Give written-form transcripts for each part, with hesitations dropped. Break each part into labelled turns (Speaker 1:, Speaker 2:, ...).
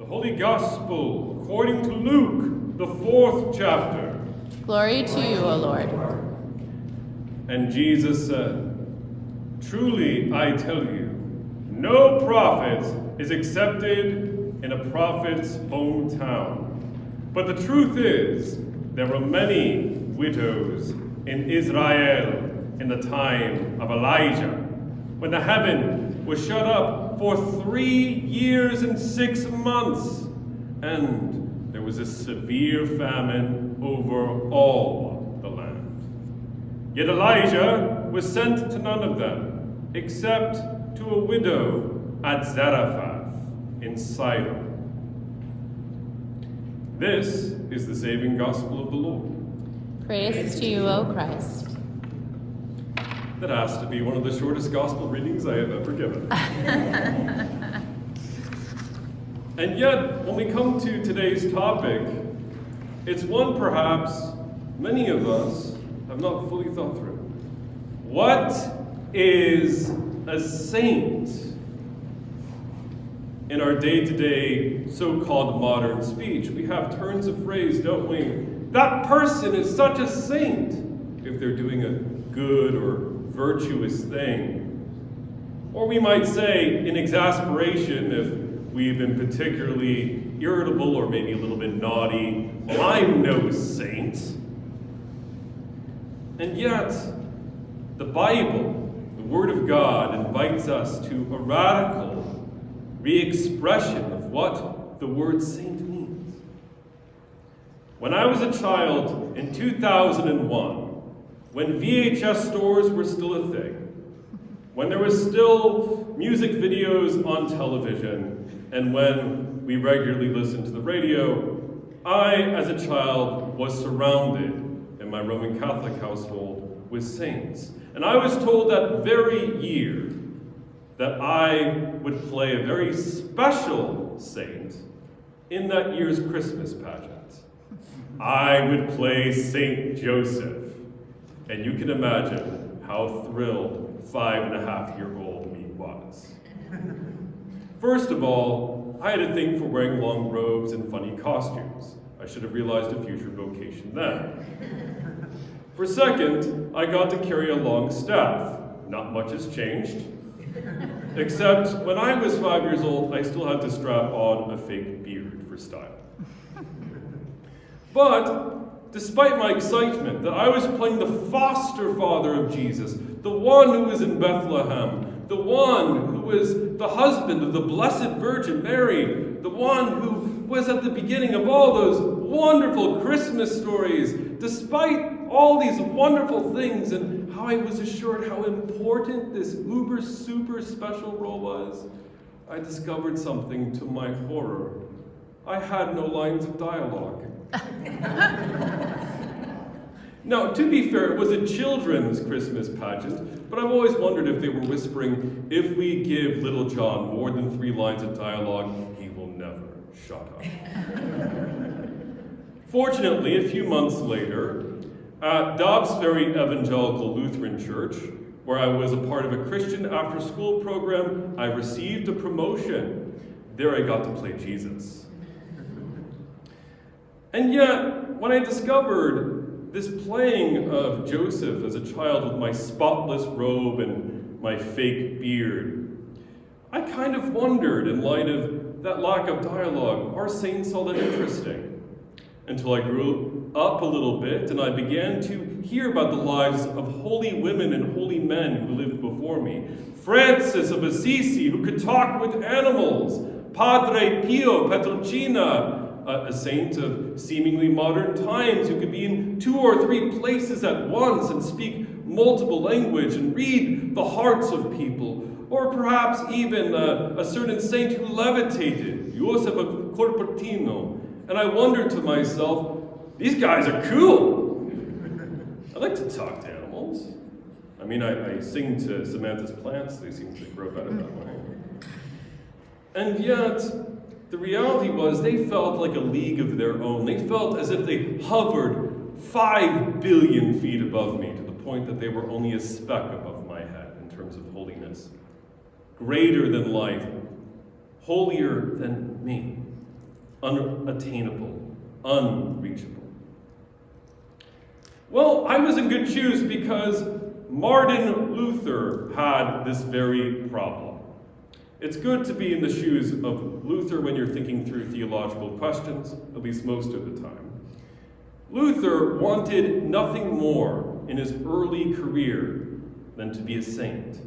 Speaker 1: The Holy Gospel according to Luke, the 4th chapter.
Speaker 2: Glory to you, O Lord.
Speaker 1: And Jesus said, "Truly I tell you, no prophet is accepted in a prophet's hometown. But the truth is, there were many widows in Israel in the time of Elijah, when the heaven was shut up for 3 years and 6 months, and there was a severe famine over all the land. Yet Elijah was sent to none of them, except to a widow at Zarephath in Sidon." This is the saving gospel of the Lord.
Speaker 2: Praise to you, O Christ.
Speaker 1: That has to be one of the shortest gospel readings I have ever given. And yet, when we come to today's topic, it's one perhaps many of us have not fully thought through. What is a saint? In our day-to-day so-called modern speech, we have turns of phrase, don't we? That person is such a saint if they're doing a good or virtuous thing. Or we might say, in exasperation, if we've been particularly irritable or maybe a little bit naughty, well, I'm no saint. And yet, the Bible, the Word of God, invites us to a radical re-expression of what the word saint means. When I was a child in 2001, when VHS stores were still a thing, when there was still music videos on television, and when we regularly listened to the radio, I, as a child, was surrounded in my Roman Catholic household with saints. And I was told that very year that I would play a very special saint in that year's Christmas pageant. I would play Saint Joseph. And you can imagine how thrilled 5.5-year-old me was. First of all, I had a thing for wearing long robes and funny costumes. I should have realized a future vocation then. For second, I got to carry a long staff. Not much has changed. Except when I was 5 years old, I still had to strap on a fake beard for style. But despite my excitement that I was playing the foster father of Jesus, the one who was in Bethlehem, the one who was the husband of the Blessed Virgin Mary, the one who was at the beginning of all those wonderful Christmas stories, despite all these wonderful things and how I was assured how important this uber super special role was, I discovered something to my horror. I had no lines of dialogue. Now, to be fair, it was a children's Christmas pageant, but I've always wondered if they were whispering, if we give little John more than 3 lines of dialogue, he will never shut up. Fortunately, a few months later, at Dobbs Ferry Evangelical Lutheran Church, where I was a part of a Christian after-school program, I received a promotion. There I got to play Jesus. And yet, when I discovered this playing of Joseph as a child with my spotless robe and my fake beard, I kind of wondered, in light of that lack of dialogue, are saints all that interesting? Until I grew up a little bit and I began to hear about the lives of holy women and holy men who lived before me. Francis of Assisi, who could talk with animals. Padre Pio Petrocina, a saint of seemingly modern times who could be in 2 or 3 places at once and speak multiple language and read the hearts of people. Or perhaps even a certain saint who levitated, Joseph of Cupertino. And I wondered to myself, these guys are cool. I like to talk to animals. I mean, I sing to Samantha's plants. They seem to grow better that way. And yet, the reality was they felt like a league of their own. They felt as if they hovered 5 billion feet above me, to the point that they were only a speck above my head in terms of holiness. Greater than life, holier than me. unattainable, unreachable. Well, I was in good shoes because Martin Luther had this very problem. It's good to be in the shoes of Luther when you're thinking through theological questions, at least most of the time. Luther wanted nothing more in his early career than to be a saint.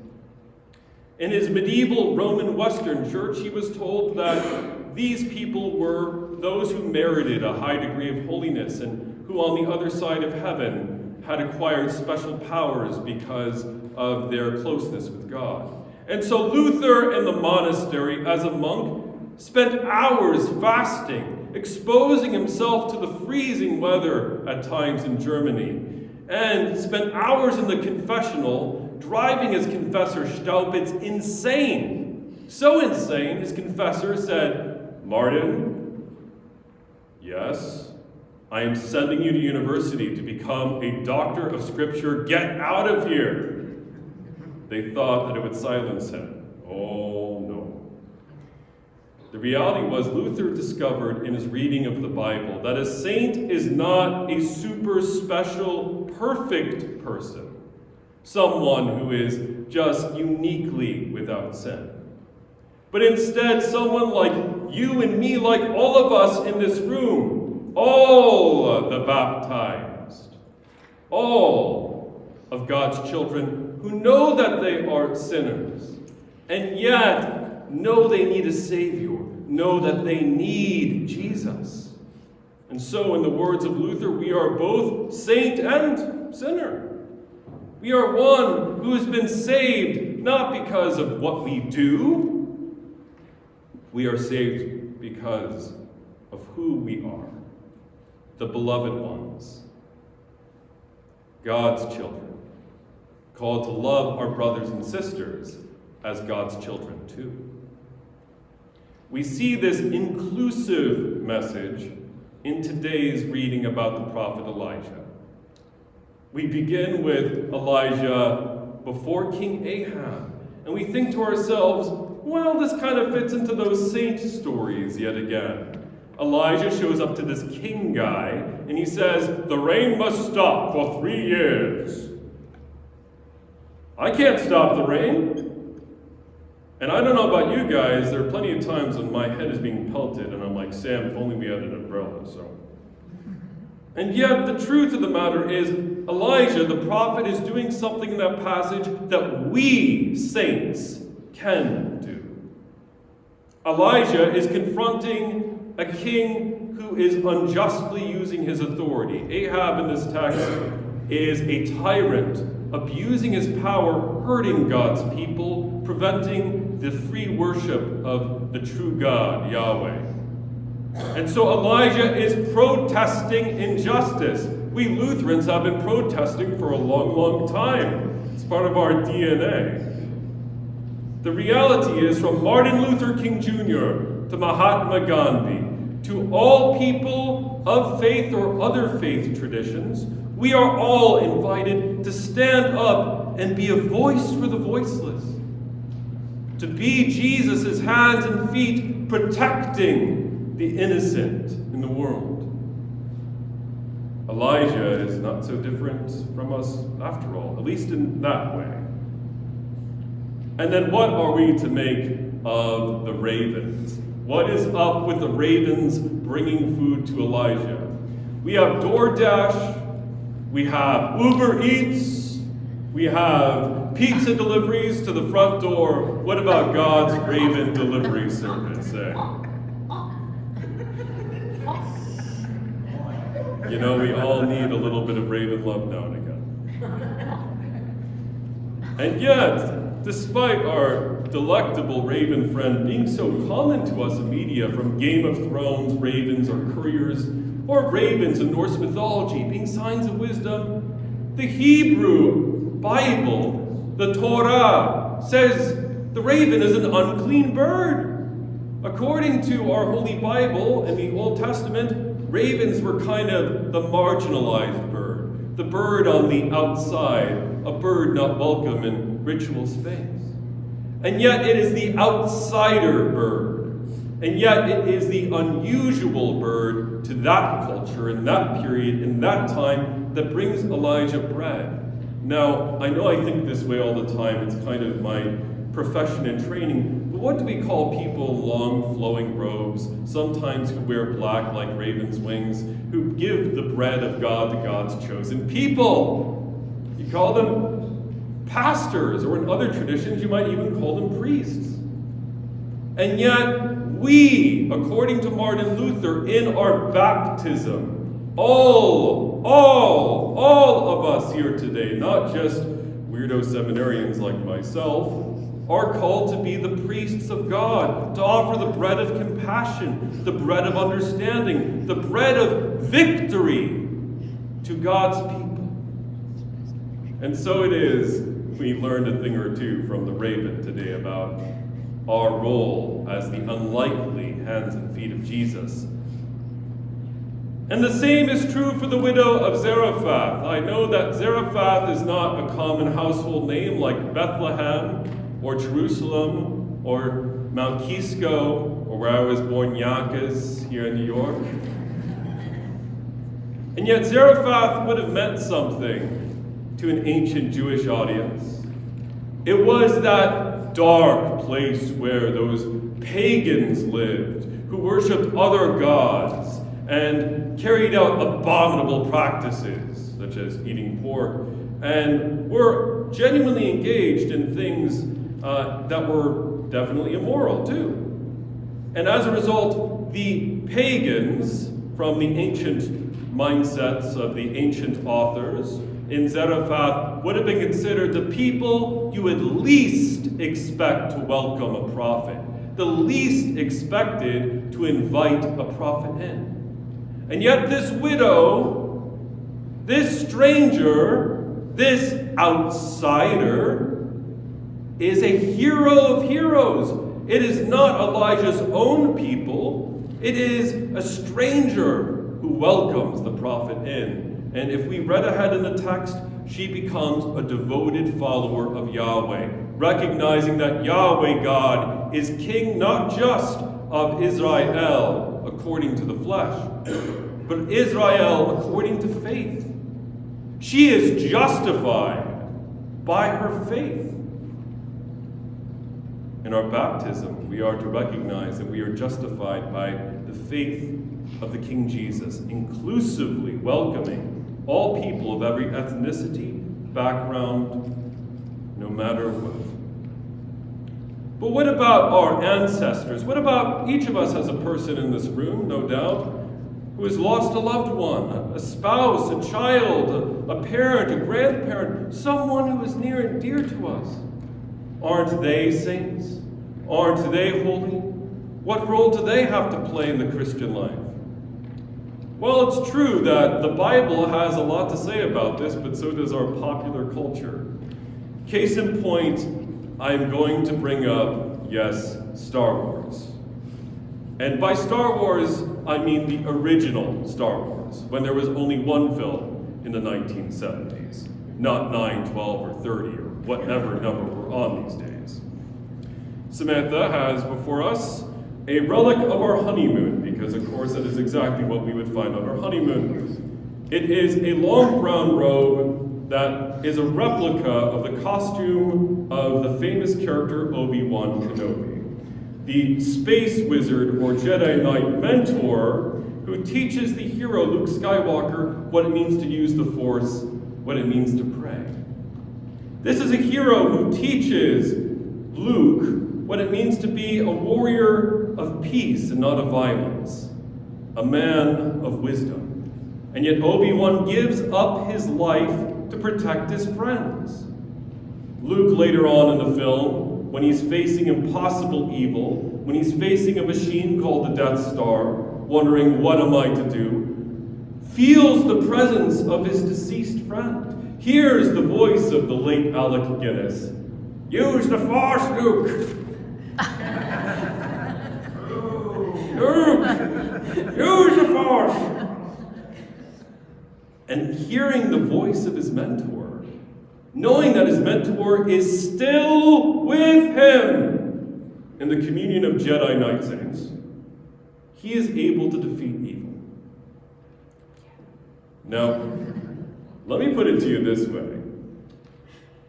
Speaker 1: In his medieval Roman Western church, he was told that these people were those who merited a high degree of holiness and who on the other side of heaven had acquired special powers because of their closeness with God. And so Luther in the monastery as a monk spent hours fasting, exposing himself to the freezing weather at times in Germany, and spent hours in the confessional driving his confessor Staupitz insane. So insane, his confessor said, "Martin, yes, I am sending you to university to become a doctor of scripture. Get out of here." They thought that it would silence him. Oh, no. The reality was Luther discovered in his reading of the Bible that a saint is not a super special, perfect person, someone who is just uniquely without sin, but instead someone like you and me, like all of us in this room, all the baptized, all of God's children who know that they are sinners, and yet know they need a Savior, know that they need Jesus. And so, in the words of Luther, we are both saint and sinner. We are one who has been saved not because of what we do. We are saved because of who we are, the beloved ones, God's children, called to love our brothers and sisters as God's children too. We see this inclusive message in today's reading about the prophet Elijah. We begin with Elijah before King Ahab, and we think to ourselves, well, this kind of fits into those saint stories yet again. Elijah shows up to this king guy, and he says, "The rain must stop for 3 years. I can't stop the rain. And I don't know about you guys, there are plenty of times when my head is being pelted, and I'm like, Sam, if only we had an umbrella, so. And yet, the truth of the matter is, Elijah, the prophet, is doing something in that passage that we, saints, can do. Elijah is confronting a king who is unjustly using his authority. Ahab in this text is a tyrant, abusing his power, hurting God's people, preventing the free worship of the true God, Yahweh. And so Elijah is protesting injustice. We Lutherans have been protesting for a long, long time. It's part of our DNA. The reality is, from Martin Luther King Jr. to Mahatma Gandhi, to all people of faith or other faith traditions, we are all invited to stand up and be a voice for the voiceless. To be Jesus' hands and feet protecting the innocent in the world. Elijah is not so different from us after all, at least in that way. And then what are we to make of the ravens? What is up with the ravens bringing food to Elijah? We have DoorDash, we have Uber Eats, we have pizza deliveries to the front door. What about God's raven delivery service? You know, we all need a little bit of raven love now and again. And yet, despite our delectable raven friend being so common to us in media, from Game of Thrones ravens or couriers, or ravens in Norse mythology being signs of wisdom, the Hebrew Bible, the Torah, says the raven is an unclean bird. According to our Holy Bible in the Old Testament, ravens were kind of the marginalized bird, the bird on the outside, a bird not welcome in ritual space. And yet it is the outsider bird. And yet it is the unusual bird to that culture, in that period, in that time, that brings Elijah bread. Now, I know I think this way all the time. It's kind of my profession and training. But what do we call people in long flowing robes, sometimes who wear black like raven's wings, who give the bread of God to God's chosen people? You call them pastors, or in other traditions, you might even call them priests. And yet, we, according to Martin Luther, in our baptism, all of us here today, not just weirdo seminarians like myself, are called to be the priests of God, to offer the bread of compassion, the bread of understanding, the bread of victory to God's people. And so it is we learned a thing or two from the raven today about our role as the unlikely hands and feet of Jesus. And the same is true for the widow of Zarephath. I know that Zarephath is not a common household name like Bethlehem or Jerusalem or Mount Kisco or where I was born, Yonkers, here in New York. And yet Zarephath would have meant something to an ancient Jewish audience. It was that dark place where those pagans lived, who worshipped other gods and carried out abominable practices, such as eating pork, and were genuinely engaged in things that were definitely immoral too. And as a result, the pagans, from the ancient mindsets of the ancient authors in Zarephath, would have been considered the people you would least expect to welcome a prophet, the least expected to invite a prophet in. And yet this widow, this stranger, this outsider is a hero of heroes. It is not Elijah's own people. It is a stranger who welcomes the prophet in. And if we read ahead in the text, she becomes a devoted follower of Yahweh, recognizing that Yahweh God is king not just of Israel according to the flesh, but Israel according to faith. She is justified by her faith. In our baptism, we are to recognize that we are justified by the faith of the King Jesus, inclusively welcoming all people of every ethnicity, background, no matter what. But what about our ancestors? What about each of us as a person in this room, no doubt, who has lost a loved one, a spouse, a child, a parent, a grandparent, someone who is near and dear to us? Aren't they saints? Aren't they holy? What role do they have to play in the Christian life? Well, it's true that the Bible has a lot to say about this, but so does our popular culture. Case in point, I'm going to bring up, yes, Star Wars. And by Star Wars, I mean the original Star Wars, when there was only one film in the 1970s, not 9, 12, or 30, or whatever number we're on these days. Samantha has before us a relic of our honeymoon, because of course that is exactly what we would find on our honeymoon. It is a long brown robe that is a replica of the costume of the famous character Obi-Wan Kenobi, the space wizard or Jedi Knight mentor who teaches the hero Luke Skywalker what it means to use the Force, what it means to pray. This is a hero who teaches Luke what it means to be a warrior of peace and not of violence, a man of wisdom. And yet Obi-Wan gives up his life to protect his friends. Luke later on in the film, when he's facing impossible evil, when he's facing a machine called the Death Star, wondering what am I to do, feels the presence of his deceased friend, hears the voice of the late Alec Guinness. Use the Force, Luke! Luke! Use the Force! And hearing the voice of his mentor, knowing that his mentor is still with him in the communion of Jedi Knight saints, he is able to defeat evil. Now, let me put it to you this way.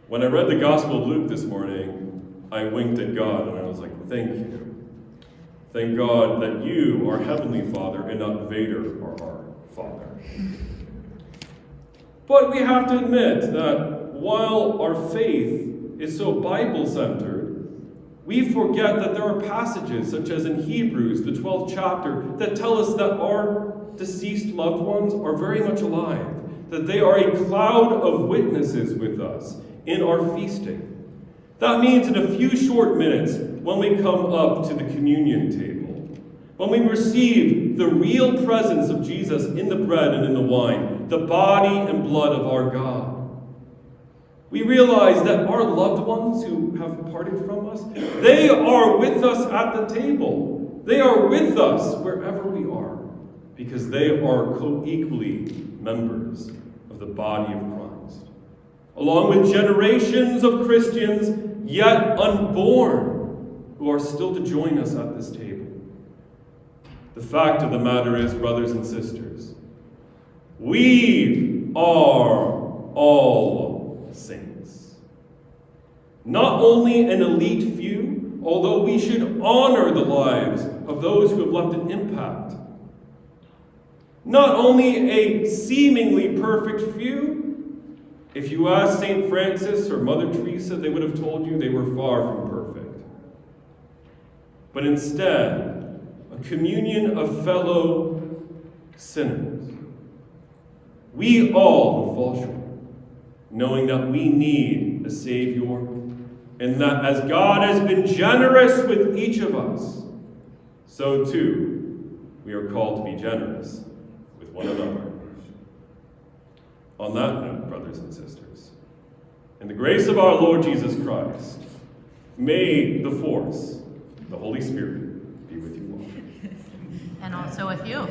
Speaker 1: When I read the Gospel of Luke this morning, I winked at God and I was like, thank you. Thank God that you are Heavenly Father and not Vader or our Father. But we have to admit that while our faith is so Bible-centered, we forget that there are passages, such as in Hebrews, the 12th chapter, that tell us that our deceased loved ones are very much alive, that they are a cloud of witnesses with us in our feasting. That means in a few short minutes, when we come up to the communion table, when we receive the real presence of Jesus in the bread and in the wine, the body and blood of our God, we realize that our loved ones who have parted from us, they are with us at the table. They are with us wherever we are, because they are co-equally members of the body of Christ. Along with generations of Christians yet unborn who are still to join us at this table. The fact of the matter is, brothers and sisters, we are all saints. Not only an elite few, although we should honor the lives of those who have left an impact. Not only a seemingly perfect few. If you asked St. Francis or Mother Teresa, they would have told you they were far from perfect. But instead, a communion of fellow sinners. We all fall short, knowing that we need a Savior, and that as God has been generous with each of us, so too we are called to be generous with one another. On that note, brothers and sisters, in the grace of our Lord Jesus Christ, may the force, the Holy Spirit, be with you all.
Speaker 2: And also with you.